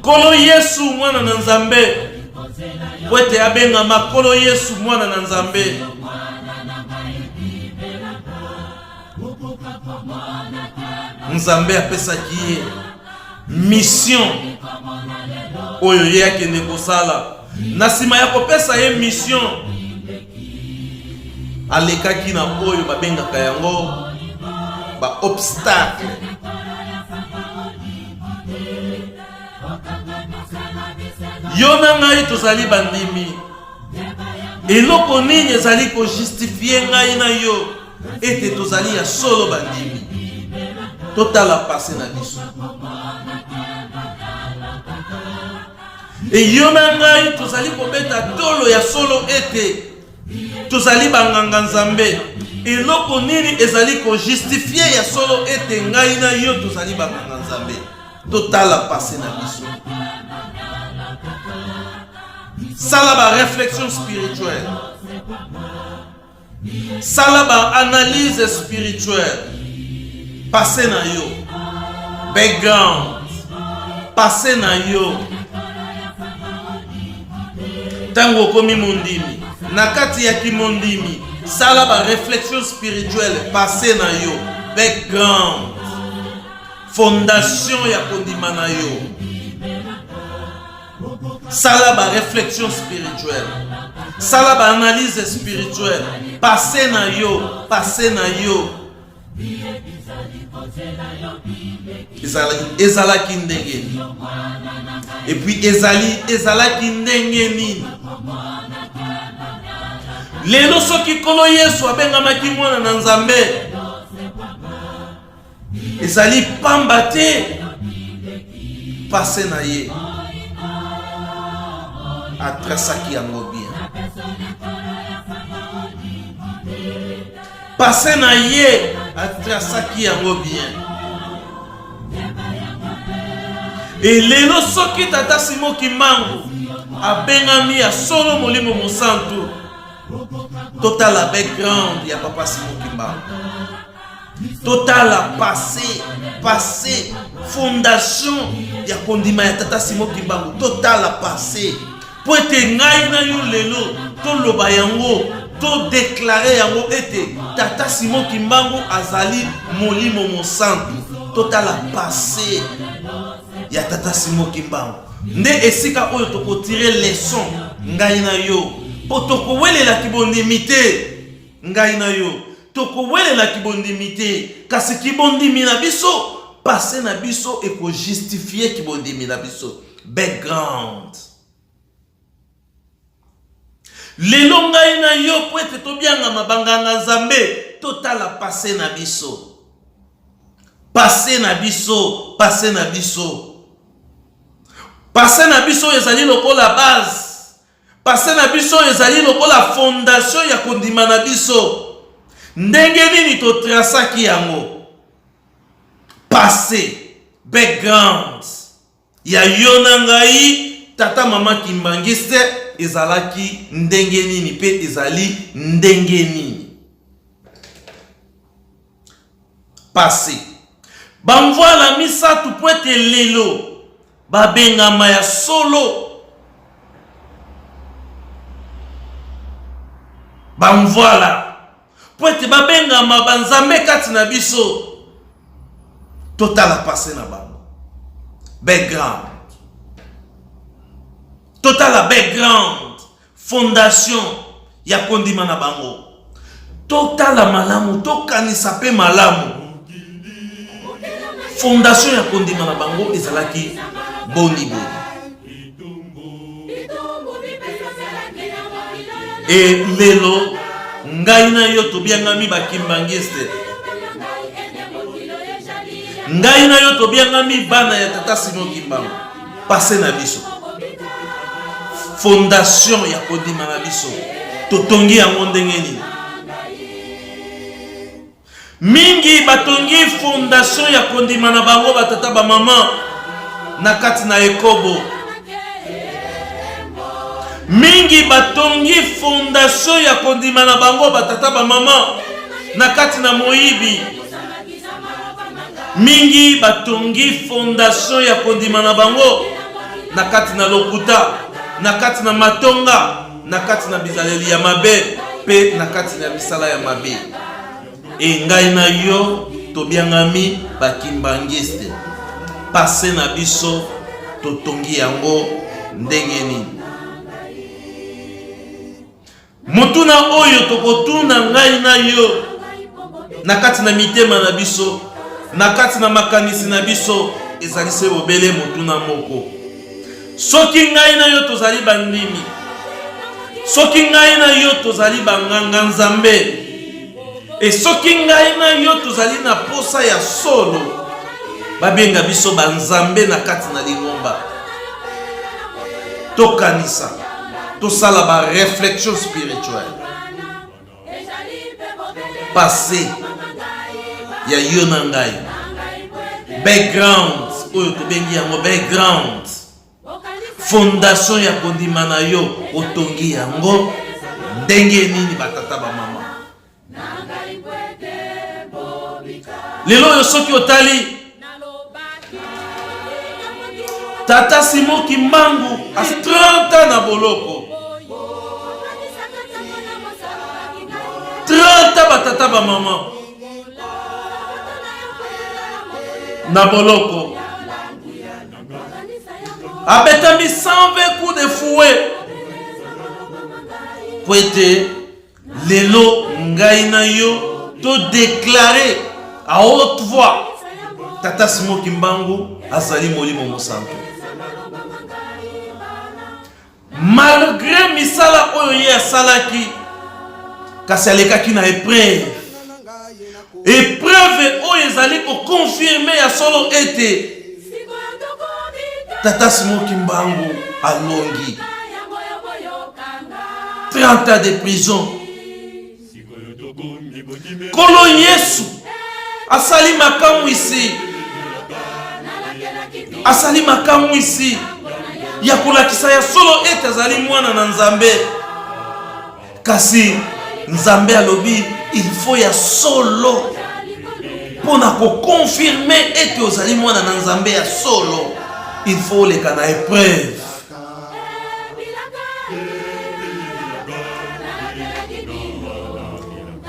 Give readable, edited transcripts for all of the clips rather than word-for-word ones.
Kolo Yesu mwana na Nzambe. Wete abenga makolo Yesu mwana na Nzambe. Nzambe apesaki ye mission oyo yake ne kosala. Na sima ya kopesa ye mission alekaki na oyo babengaka yango ba obstacle. Yo na ngai tozali bandimi. Eloko nini ezali ko justifier ngai na yo ete tozali ya solo bandimi. Totala passé na biso. Et yo na ngai tozali kobeta tolo ya solo ete tozali banganga Nzambe. Eloko nini ezali ko justifier ya solo ete ngai na yo tozali banganga Nzambe. Totala passé na biso. Salaba réflexion spirituelle. Salaba analyse spirituelle. Passé na yo. Background. Passé na yo. Tango komi mondimi. Nakati ya kimondimi. Salaba réflexion spirituelle. Passé na yo. Background. Fondation ya kondima na yo. Salaba réflexion spirituelle. Salaba analyse spirituelle. Passé na yo. Passé na yo. Ezalaki ndenge. Et puis ezalaki ndenge nini. Lelo soki kolo Yesu abengamaki mwana na Nzambe. Ezali pamba te. Passé na ye. Atrasaki yango bien. Passé na ye. Atrasaki yango bien. Et lelo soki tata Simon Kimbangu abengami ya solo molimo mosantu. Total la background ya papa Simon Kimbangu. Total la passé fondation ya kondima ya tata Simon Kimbangu. Total la passé. Po ete ngai na yo lelo to loba yango to déclarer yango ete tata Simon Kimbangu azali molimo mosantu. Total la passé ya tata Simon Kimbangu. Nde esika oyo toko tirer leçon ngai na yo. Po toko welela kibondimi te ngai na yo. Toko welela kibondimi te kasi kibondimi na biso passé na biso e ko justifier kibondimi na biso. Background. Lelo ngai na yo po ete tobianga mabanga na Nzambe totala passé na biso. Passé na biso, passé na biso. Passé na biso ezali lokola base. Passé na biso ezali lokola fondation ya kondima na biso. Ndenge nini to trasaki yango. Passé, background. Ya yona ngai tata mama Kimbangiste ezalaki ndenge nini pe ezali ndenge nini. Passé. Bamvoila misatu po ete lelo babengama ya solo. Bamvoila po ete babengama banzambe kati na biso. Total passé na bango. Background. Total background. Fondation ya kondima na bango. Total malamu. Tokanisa pe malamu. Fondation ya kondima na bango ezalaki boni boni. Et lelo ngai na yo tobiangami bakimbangiste. Ngai na yo tobiangami bana ya tata Simon Kimbangu. Passé na biso. Fondation ya kondima na biso. Totongi yango ndenge nini. Mingi batongi fondation ya kondima na bango batata ba mama na kati na Ekobo. Mingi batongi fondation ya kondima na bango batata ba mama na kati na Moibi. Mingi batongi fondation ya kondima na bango na kati na lokuta, na kati na matonga, na kati na bizaleli ya mabe, pe na kati na misala ya mabe. E ngai na yo tobiangami bakimbangiste. Pase na biso totongi yango ndenge nini. Motuna oyo tokotuna ngai na yo na kati na mitema na biso, na kati na makanisi na biso, ezali se obele motuna moko. Soki ngai na yo tozali bandimi, soki ngai na yo tozali banganga nzambe, e soki ngai na yo tozali na posa ya solo, babenga biso banzambe na kati na lingomba. Tokanisa, tosala ba réflexion spirituelle. Passé ya yo na ngai. Background, oyo tobengi yango background. Fondation ya kondima na yo otongi yango ndenge nini batata ba mama. Lelo yo soki otali Tata Simon Kimbangu a 30 ans na boloko. 30 ans batata ba mama na boloko. Abetami 120 coups de fouet. Poete lelo ngai na yo to déclarer à haute voix Tata Simon Kimbangu azali molimo mosantu. Malgré misala oyo ye asalaki, kasi alekaki na épreuve. Épreuve oyo ezali ko confirmer ya solo ete Tata Simon Kimbangu alongi 30 ans de prison. Kolo Yesu asali makamu isi, asali makamu isi ya kulakisa ya solo ete azali mwana na Nzambe. Kasi Nzambe alobi il faut ya solo pona ko confirmer ete ozali mwana na Nzambe ya solo. Il faut les kana épreuve.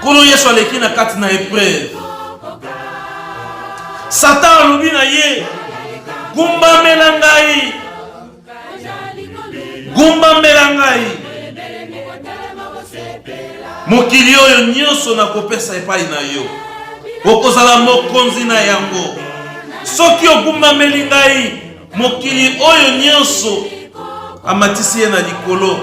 Kolo Yesu aleki na kati na épreuve. Satan alobi na ye gumba melangai, gumba melangai. Mokili oyo nyonso na kopesa epai na yo, okozala mokonzi na yango. Soki ogumba melingai, mokili oyo nyonso amatisi ye na likolo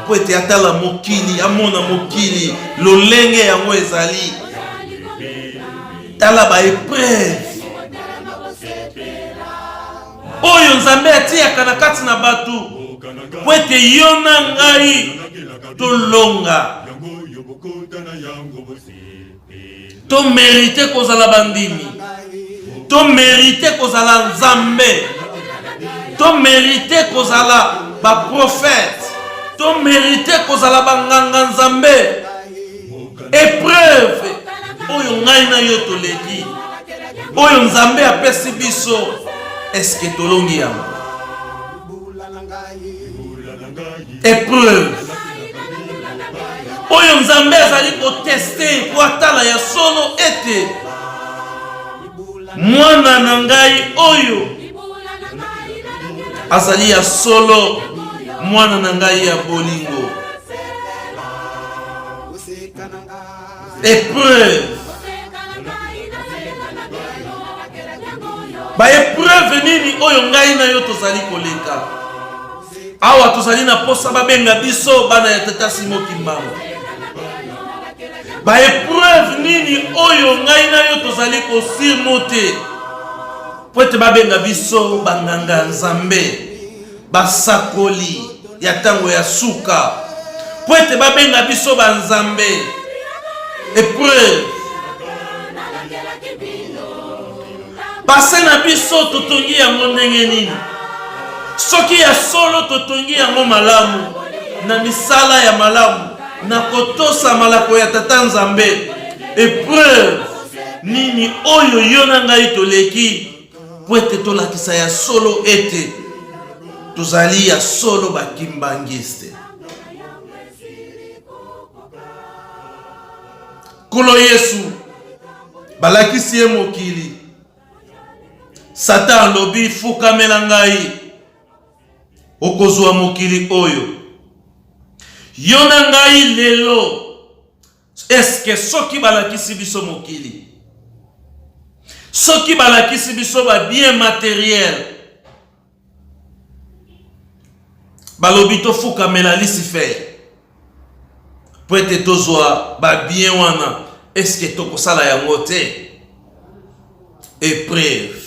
po ete atala mokili, amona mokili lolenge yango ezali. Tala ba épreuve oyo Nzambe atiaka na kati na batu po ete yo na ngai tolonga, to mérite kozala bandimi, to mérite kozala Nzambe, to mérite kozala ba prophète, to mérite kozala banganga Nzambe. Épreuve oyo ngai na yo toleki, oyo Nzambe apesi biso, est-ce que tolongi yango? Épreuve oyo Nzambe azali ko tester po atala ya solo ete mwana na ngai oyo azali ya solo, mwana na ngai ya bolingo. Épreuve, ba épreuve nini oyo ngai na yo tozali koleka? Awa tozali na posa babenga biso bana ya Tata Simon Kimbangu. Ba épreuve nini oyo ngai na yo tozali ko surmonter po ete babenga biso banganga Nzambe, basakoli ya tango ya suka, po ete babenga biso banzambe. Épreuve pase na biso totongi yango ndenge nini? Soki ya solo totongi yango malamu, na misala ya malamu, na kotosa malako ya Tata Nzambe. Épreuve nini oyo yo na ngai toleki po ete tolakisa ya solo ete tozali ya solo bakimbangiste. Kolo Yesu balakisi ye mokili. Satan lobi fukamela ngai okozwa mokili oyo. Yona ngai lelo eske soki balakisi biso mokili, soki balakisi biso ba bien matériel, balobi to fukamela lisife po ete tozwa ba bien wana, eske tokosala yango te? Épreuve.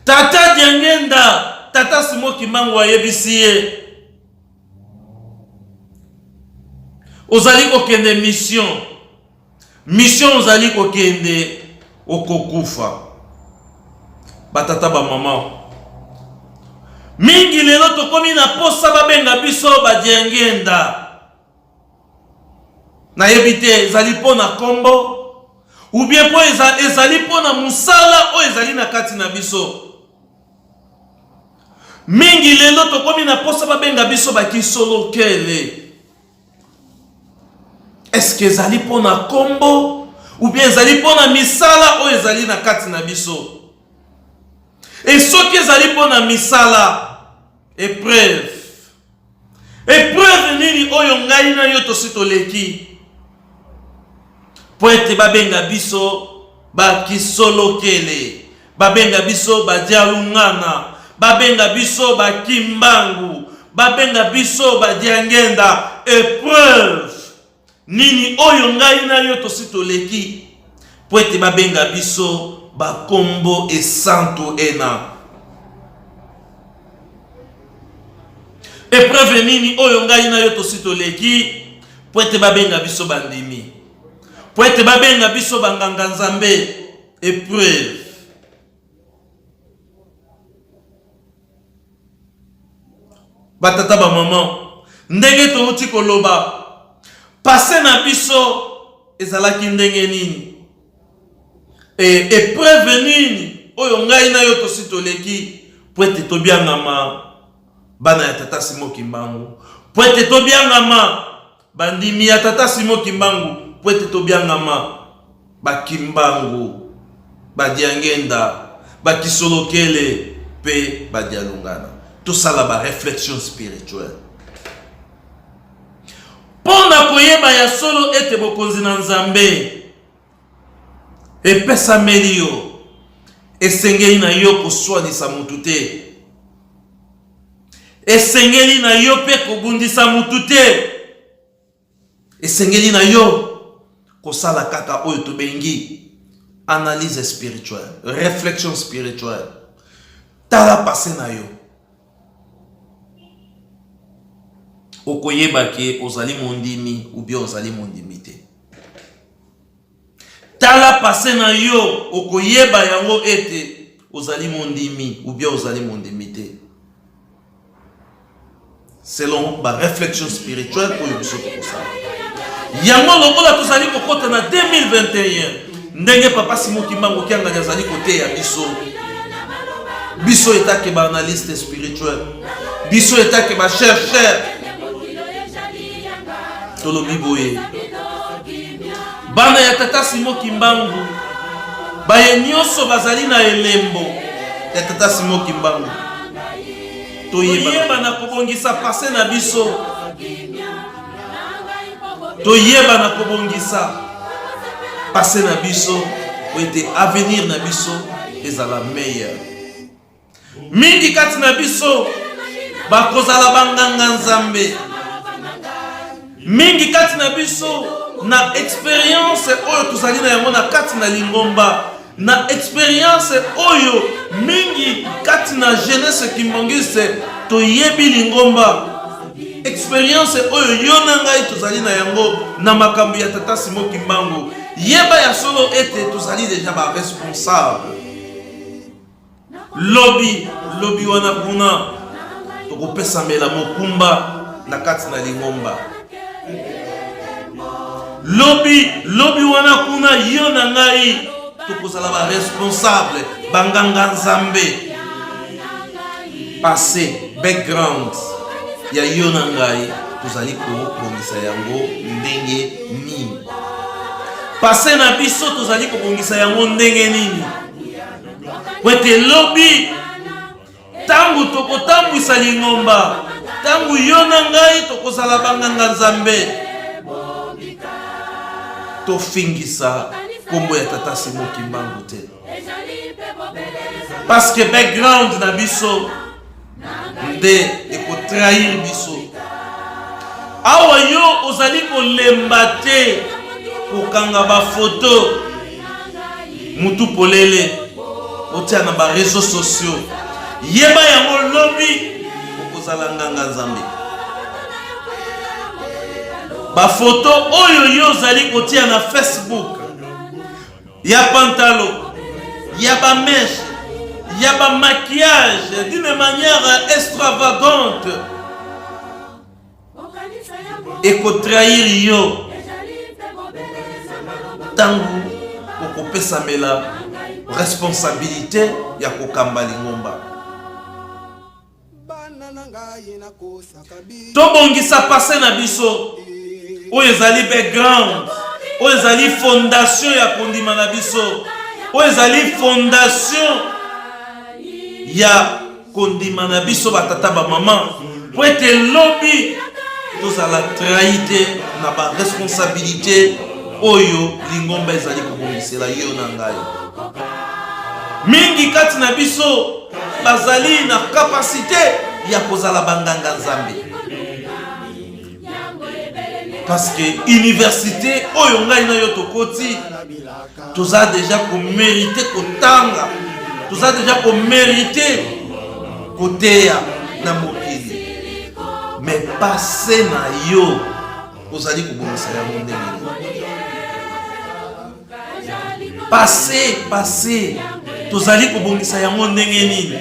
Tata Diangenda, Tata Simoki Mbangu ayebisi ye ozali kokende mission. Mission ozali kokende okokufa. Batata ba mama mingi lelo tokomi na posa babenga biso ba Diangenda. Na yebite ezali pona kombo ou bien po ezali pona musala o ezali na kati na biso. Mingi lelo tokomi na posa babenga biso bakisolo kele. Est-ce que ezali pona kombo ou bien ezali pona misala o ezali na kati na biso? Et soki ezali pona misala, épreuve. Épreuve nini oyo ngai na yo tosi toleki? Po ete babenga biso bakisolo kele, babenga biso badialungana, babenga biso bakimbangu, babenga biso badiangenda. Épreuve nini oyo ngai na yo tosi toleki? Po ete babenga biso bakombo esantu ena. Épreuve nini oyo ngai na yo tosi toleki? Po ete babenga biso bandimi, po ete babenga biso banganga nzambe. Épreuve. Batata ba maman, ndenge touti koloba passé na biso ezalaki ndenge nini? Et épreuve nini oyo ngai na yo tosi toleki? Po ete tobiangama bana ya Tata Simoki Mbangu, po ete tobiangama bandimi ya Tata Simoki Mbangu, po ete tobiangama bakimbangu, badiangenda, bakisolokele pe badialungana. Tout ça là ba réflexion spirituelle. Pona koyeba ya solo ete bokonzi na nzambe epesa melio esengeli na yo koswanisa mutu te, esengeli na yo pe kobundisa mutu te, esengeli na yo kosala kaka oyo tobengi analyse spirituelle, réflexion spirituelle. Tala passé na yo okoyeba ke ozali mondimi ou bien ozali mondimi te. Tala passé na yo okoyeba yango ete ozali mondimi ou bien ozali mondimi te. Selon ba réflexion spirituelle oyo biso tokosala. Yango lokola tozali kokota na 2021 ndenge Papa Simoki Mbangu kianga azali kote ya biso. Biso etake ba analyste spirituel, biso etake ba chercheur. Tolobi boye bana ya Tata Simoki Mbangu baye nyonso bazali na elembo ya Tata Simoki Mbangu. Toyeba na kobongisa passé na biso, toyeba na kobongisa passé na biso po ete avenir na biso ezala meilleur. Mingi kati na biso bakozala banganga nzambe, mingi kati na biso na expérience oyo tozali na yango na kati na lingomba, na expérience oyo mingi kati na jeunesse kimbangiste toyebi lingomba, expérience oyo yo na ngai tozali na yango na makambo ya Tata Simoki Mbangu. Yeba ya solo ete tozali deja ba responsable. Lobi wana kuna tokopesa mela mokumba na kati na lingomba. Lobi wana kuna yo na ngai tokozala ba responsable banganga nzambe. passé background ya yo na ngai tozali kobongisa yango ndenge nini. Passé na biso tozali kobongisa yango ndenge nini. Wete lobi tangu tokotambwisa lingomba, tangu yo na ngai tokozala banganga Nzambe, tofingisa kombo ya Tata Simon Kimbangu te. Parce que background na biso nde ekotrahir biso. Awa yo ozali kolemba te kokanga ba photo mutu polele otia na ba réseaux sociaux. Yeba yango lobi okozala nganga Nzambe. Ba photo oyo yo ozali kotia na Facebook, ya pantalon, ya ba mèche, ya ba maquillage d'une manière extravagante, ekotrahir yo tangu okopesamela responsabilité ya kokamba lingomba. Tobongisa passé na biso oyo ezali background, oyo ezali fondation ya kondima na biso, oyo ezali fondation ya kondima na biso batata ba mama, po ete lobi tozala trahite na ba responsabilité oyo lingomba ezali kobongisela yo na ngai. Mingi kati na biso bazali na capacité ya kozala banganga Nzambe, parce que université oyo ngai na yo tokoti toza déjà ko mériter kotanga, toza déjà ko mériter koteya na mokili. Mais passé na yo ozali kobongisa yango ndenge. Passé tozali kobongisa yango ndenge nini.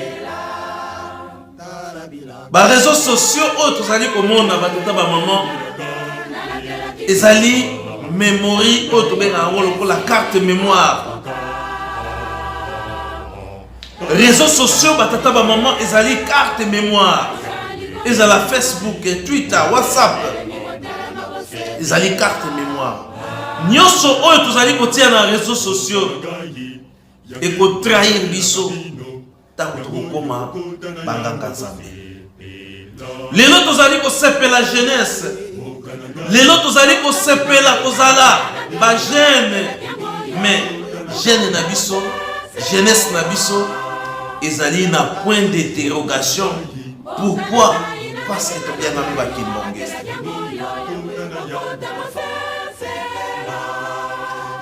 Ba réseaux sociaux oyo tozali komona batata ba maman ezali memory oyo tobenga yango lokola carte mémoire. Réseaux sociaux batata ba maman ezali carte mémoire. Ezala Facebook, Twitter, WhatsApp, ezali carte mémoire. Nyonso oyo tozali kotia na réseaux sociaux ekotrahir biso tango tokokoma banganga Nzambe. Lelo tozali kosepela jeunesse, lelo tozali kosepela kozala ba jeune, mais jeune na biso, jeunesse na biso ezali na point d'interrogation. Pourquoi? Parce que tu viens de nous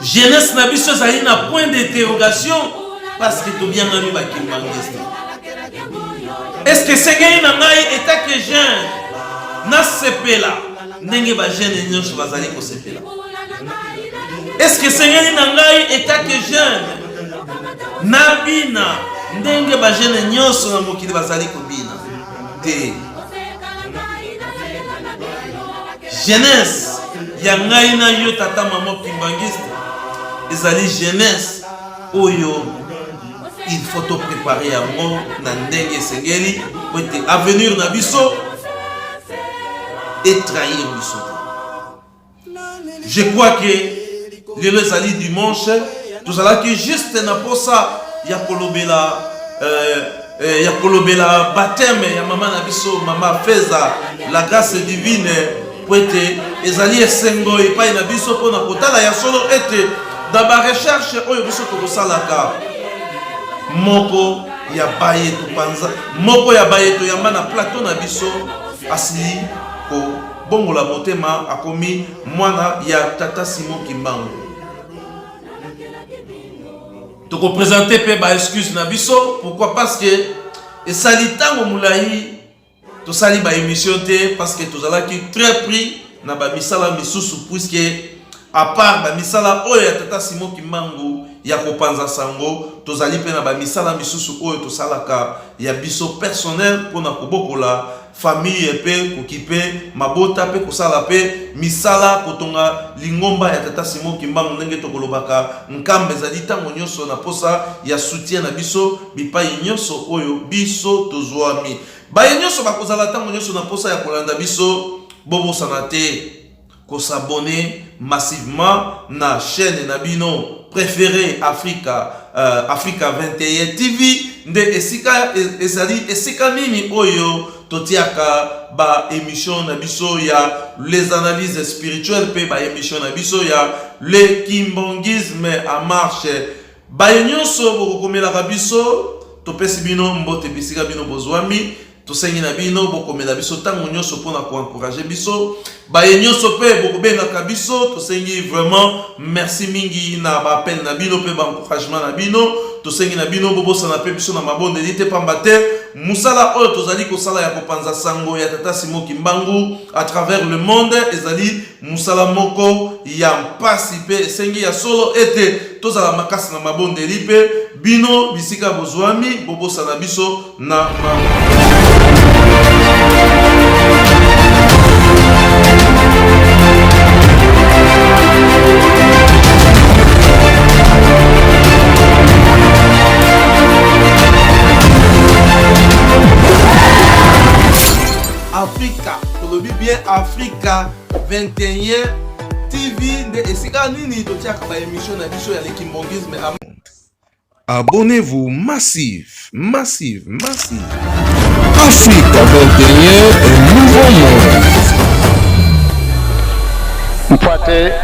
jeunesse na biso ezali na point d'interrogation parce que tu viens de nous. Est-ce que c'est gagné na ngai état que jeune na sepela ndenge ba jeune nyonso bazali ko sepela? Est-ce que c'est gagné na ngai état que jeune na bina ndenge ba jeune nyonso na mokili bazali ko bina? Jeunesse ya ngai na yo tata maman Kimbangiste ezali jeunesse oyo il faut te préparer yango na ndenge sengeli pour te avenir na biso et trahir biso. Je crois que lelo ezali dimanche tozalaki juste na posa ya kolobela ya kolobela baptême ya mama na biso mama Feza la grâce divine po ete ezali esengo epai na biso mpona kotala ya solo ete na barecherche oyo biso tokosalaka moko ya bayeto panza moko ya bayeto yamba na plateau na biso asili kobongola motema akomi mwana ya Tata Simon Kimbangu. Toko présenter pe ba excuse na biso. Pourquoi? Parce que esali tango mulayi to sali ba émission te parce que tozalaki très pris na ba misala misusu puisque à part ba misala oyo ya Tata Simon Kimbangu ya kopanza sango tozali pe na ba misala misusu oyo to salaka ya biso personnel pona kobokola famille pe kokipe mabota pe kosala pe misala kotonga lingomba ya tata Simon Kimbangu ndenge tokolobaka nkambe zali tango nyonso na posa ya soutien na biso bipai nyonso oyo biso tozwami baye nyonso bakozala tango nyonso na posa ya kolanda biso bobosana te s'abonner massivement na chaîne na bino préféré Africa 21 TV nde esika ezali esika nini oyo totiaka ba émission na biso ya les analyses spirituelles pe ba émission na biso ya le kimbongisme en marche ba nyonso bokokomela biso topesi bino mbote bisika bino bozwami tosengi na bino bokomela biso tango nyonso pona ko encourager biso baye nyonso pe bokobenga biso tosengi vraiment merci mingi na ba appel na bino pe ba encouragement na bino tosengi na bino bobosa na pe biso na mabonde dite pambate musala oyo tozali kosala ya kopanza sango ya tata Simon Kimbangu à travers le monde ezali musala moko ya mpasi pe sengi ya solo ete tozala makasi na mabonde lipe bino bisika bozwami bobosa na biso na Africa, tolobi bien Africa 21 TV de esika nini totiaka ba émission na biso ya le kimbongisme. Abonnez-vous massif. Africa 21, un nouveau monde.